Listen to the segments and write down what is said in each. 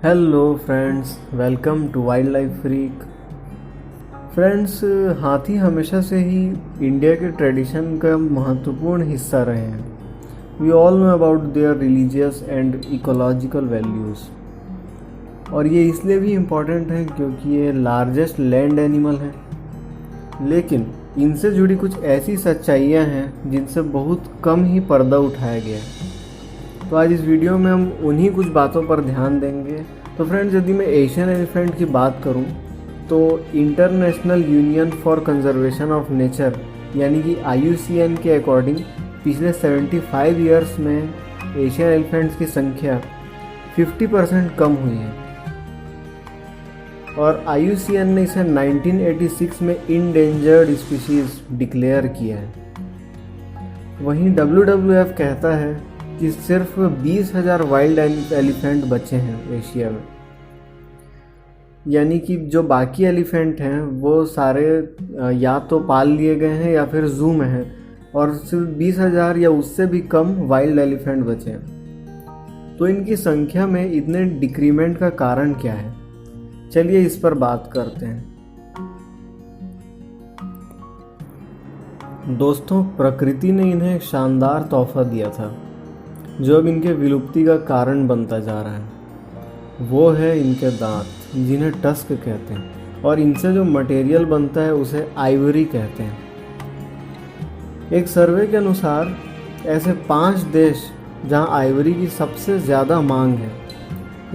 Hello friends, welcome to wild life freak. Friends, हाथी हमेशा से ही इंडिया के ट्रेडिशन का महत्वपूर्ण हिस्सा रहे हैं। We all know about their religious and ecological values, और ये इसलिए भी इम्पॉर्टेंट है क्योंकि ये लार्जेस्ट लैंड एनिमल है। लेकिन इनसे जुड़ी कुछ ऐसी सच्चाइयाँ हैं जिनसे बहुत कम ही पर्दा उठाया गया है। तो आज इस वीडियो में हम उन्हीं कुछ बातों पर ध्यान देंगे। तो फ्रेंड्स, यदि मैं एशियन एलिफेंट की बात करूं तो international union for conservation of nature यानी कि IUCN के अकॉर्डिंग पिछले 75 ईयर्स में एशियन एलिफेंट्स की संख्या 50% कम हुई है, और IUCN ने इसे 1986 में इंडेंजर्ड स्पीशीज डिक्लेयर किया है। वहीं WWF कहता है कि सिर्फ 20,000 वाइल्ड एलिफेंट बचे हैं एशिया में, यानी कि जो बाकी एलिफेंट हैं वो सारे या तो पाल लिए गए हैं या फिर जू में हैं, और सिर्फ 20,000 या उससे भी कम वाइल्ड एलिफेंट बचे हैं। तो इनकी संख्या में इतने डिक्रीमेंट का कारण क्या है, चलिए इस पर बात करते हैं। दोस्तों, प्रकृति ने इन्हें एक शानदार तोहफा दिया था जो अब इनके विलुप्ति का कारण बनता जा रहा है। वो है इनके दांत, जिन्हें टस्क कहते हैं, और इनसे जो मटेरियल बनता है उसे आइवरी कहते हैं। एक सर्वे के अनुसार ऐसे 5 देश जहां आइवरी की सबसे ज़्यादा मांग है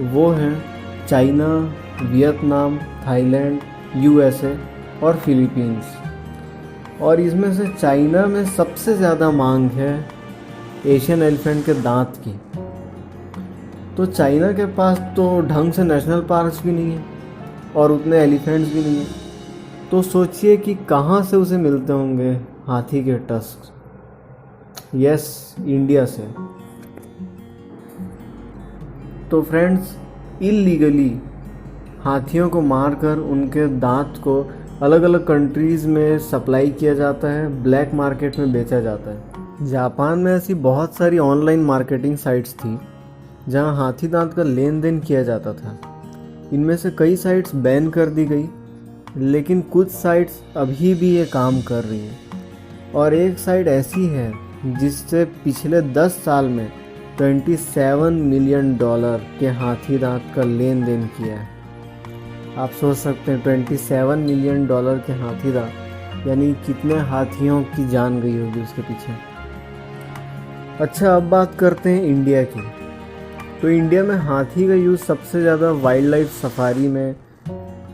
वो हैं चाइना, वियतनाम, थाईलैंड, USA और फिलीपींस। और इसमें से चाइना में सबसे ज़्यादा मांग है एशियन एलिफेंट के दांत की। तो चाइना के पास तो ढंग से नेशनल पार्क्स भी नहीं है और उतने एलिफेंट्स भी नहीं है, तो सोचिए कि कहाँ से उसे मिलते होंगे हाथी के टस्क। यस, इंडिया से। तो फ्रेंड्स, इल्लीगली हाथियों को मारकर उनके दांत को अलग अलग कंट्रीज़ में सप्लाई किया जाता है, ब्लैक मार्केट में बेचा जाता है। जापान में ऐसी बहुत सारी ऑनलाइन मार्केटिंग साइट्स थी जहां हाथी दांत का लेन देन किया जाता था। इनमें से कई साइट्स बैन कर दी गई, लेकिन कुछ साइट्स अभी भी ये काम कर रही हैं। और एक साइट ऐसी है जिससे पिछले 10 साल में $27 मिलियन के हाथी दांत का लेन देन किया है। आप सोच सकते हैं 27 मिलियन के हाथी दांत, यानी कितने हाथियों की जान गई होगी उसके पीछे। अच्छा, अब बात करते हैं इंडिया की। तो इंडिया में हाथी का यूज़ सबसे ज़्यादा वाइल्ड लाइफ सफारी में,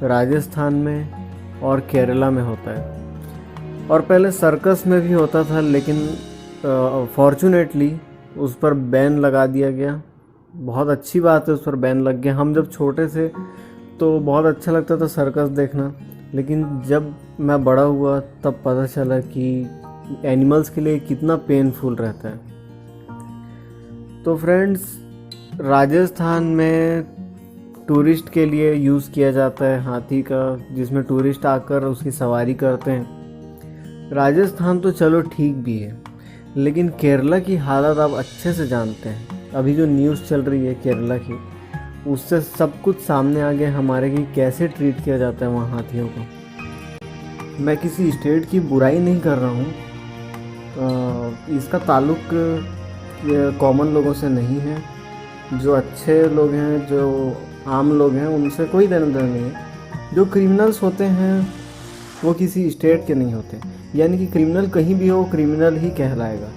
राजस्थान में और केरला में होता है। और पहले सर्कस में भी होता था, लेकिन फॉर्चुनेटली उस पर बैन लगा दिया गया। बहुत अच्छी बात है, उस पर बैन लग गया। हम जब छोटे थे तो बहुत अच्छा लगता था सर्कस देखना, लेकिन जब मैं बड़ा हुआ तब पता चला कि एनिमल्स के लिए कितना पेनफुल रहता है। तो फ्रेंड्स, राजस्थान में टूरिस्ट के लिए यूज़ किया जाता है हाथी का, जिसमें टूरिस्ट आकर उसकी सवारी करते हैं। राजस्थान तो चलो ठीक भी है, लेकिन केरला की हालत आप अच्छे से जानते हैं। अभी जो न्यूज़ चल रही है केरला की, उससे सब कुछ सामने आ गया हमारे कि कैसे ट्रीट किया जाता है वहाँ हाथियों को। मैं किसी स्टेट की बुराई नहीं कर रहा हूँ, इसका ताल्लुक कॉमन लोगों से नहीं है। जो अच्छे लोग हैं, जो आम लोग हैं, उनसे कोई देना देना नहीं है। जो क्रिमिनल्स होते हैं वो किसी स्टेट के नहीं होते, यानी कि क्रिमिनल कहीं भी हो क्रिमिनल ही कहलाएगा।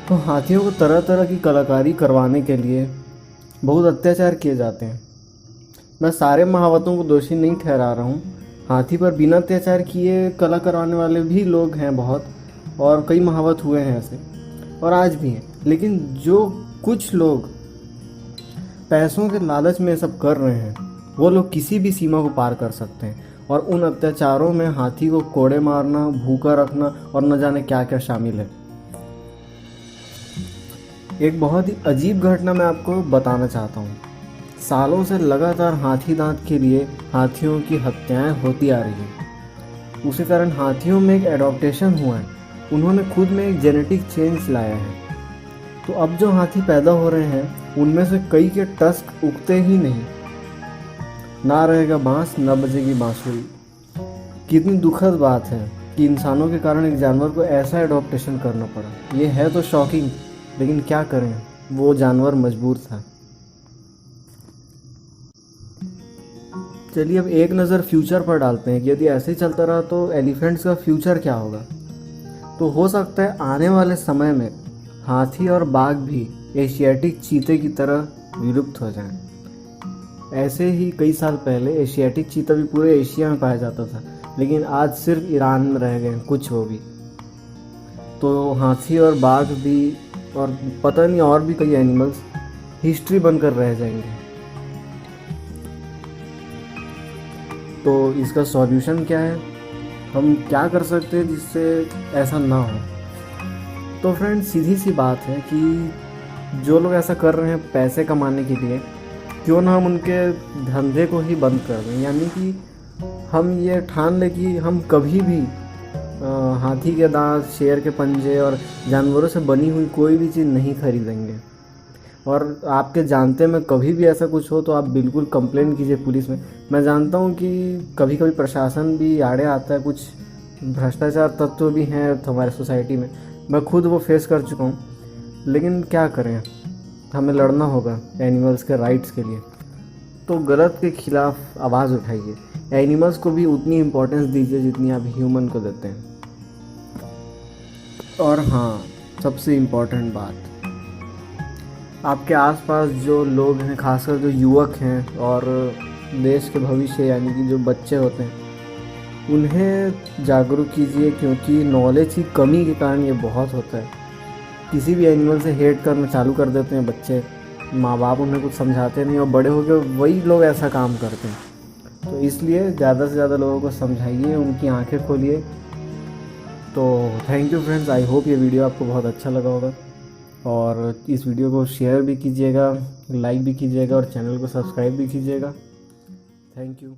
तो हाथियों को तरह तरह की कलाकारी करवाने के लिए बहुत अत्याचार किए जाते हैं। मैं सारे महावतों को दोषी नहीं ठहरा रहा हूँ। हाथी पर बिना अत्याचार किए कला करवाने वाले भी लोग हैं बहुत, और कई महावत हुए हैं ऐसे, और आज भी हैं। लेकिन जो कुछ लोग पैसों के लालच में सब कर रहे हैं, वो लोग किसी भी सीमा को पार कर सकते हैं, और उन अत्याचारों में हाथी को कोड़े मारना, भूखा रखना और न जाने क्या क्या शामिल है। एक बहुत ही अजीब घटना मैं आपको बताना चाहता हूँ। सालों से लगातार हाथी दांत के लिए हाथियों की हत्याएं होती आ रही हैं। उसी कारण हाथियों में एक एडॉप्टेशन हुआ है। उन्होंने खुद में एक जेनेटिक चेंज लाया है। तो अब जो हाथी पैदा हो रहे हैं उनमें से कई के टस्क उगते ही नहीं। ना रहेगा बांस, ना बजेगी बांसुरी। कितनी दुखद बात है कि इंसानों के कारण एक जानवर को ऐसा एडॉप्टेशन करना पड़ा। ये है तो शॉकिंग, लेकिन क्या करें, वो जानवर मजबूर था। चलिए अब एक नज़र फ्यूचर पर डालते हैं कि यदि ऐसे ही चलता रहा तो एलिफेंट्स का फ्यूचर क्या होगा। तो हो सकता है आने वाले समय में हाथी और बाघ भी एशियाटिक चीते की तरह विलुप्त हो जाएं। ऐसे ही कई साल पहले एशियाटिक चीता भी पूरे एशिया में पाया जाता था, लेकिन आज सिर्फ ईरान में रह गए कुछ वो भी। तो हाथी और बाघ भी और पता नहीं और भी कई एनिमल्स हिस्ट्री बनकर रह जाएंगे। तो इसका सॉल्यूशन क्या है, हम क्या कर सकते हैं जिससे ऐसा ना हो। तो फ्रेंड्स सीधी सी बात है कि जो लोग ऐसा कर रहे हैं पैसे कमाने के लिए, क्यों ना हम उनके धंधे को ही बंद कर दें। यानी कि हम ये ठान लें कि हम कभी भी हाथी के दांत, शेर के पंजे और जानवरों से बनी हुई कोई भी चीज़ नहीं खरीदेंगे। और आपके जानते में कभी भी ऐसा कुछ हो तो आप बिल्कुल कंप्लेंट कीजिए पुलिस में। मैं जानता हूँ कि कभी कभी प्रशासन भी आड़े आता है, कुछ भ्रष्टाचार तत्व भी हैं हमारे सोसाइटी में, मैं खुद वो फेस कर चुका हूँ। लेकिन क्या करें, हमें लड़ना होगा एनिमल्स के राइट्स के लिए। तो गलत के खिलाफ आवाज़ उठाइए, एनिमल्स को भी उतनी इम्पोर्टेंस दीजिए जितनी आप ह्यूमन को देते हैं। और हाँ, सबसे इम्पोर्टेंट बात, आपके आसपास जो लोग हैं, खासकर जो युवक हैं और देश के भविष्य यानी कि जो बच्चे होते हैं, उन्हें जागरूक कीजिए, क्योंकि नॉलेज की कमी के कारण ये बहुत होता है। किसी भी एनिमल से हेट करना चालू कर देते हैं बच्चे, माँ बाप उन्हें कुछ समझाते नहीं और बड़े होकर वही लोग ऐसा काम करते हैं। तो इसलिए ज़्यादा से ज़्यादा लोगों को समझाइए, उनकी आंखें खोलिए। तो thank you friends, I hope ये वीडियो आपको बहुत अच्छा लगा होगा और इस वीडियो को शेयर भी कीजिएगा, लाइक भी कीजिएगा और चैनल को सब्सक्राइब भी कीजिएगा। Thank you.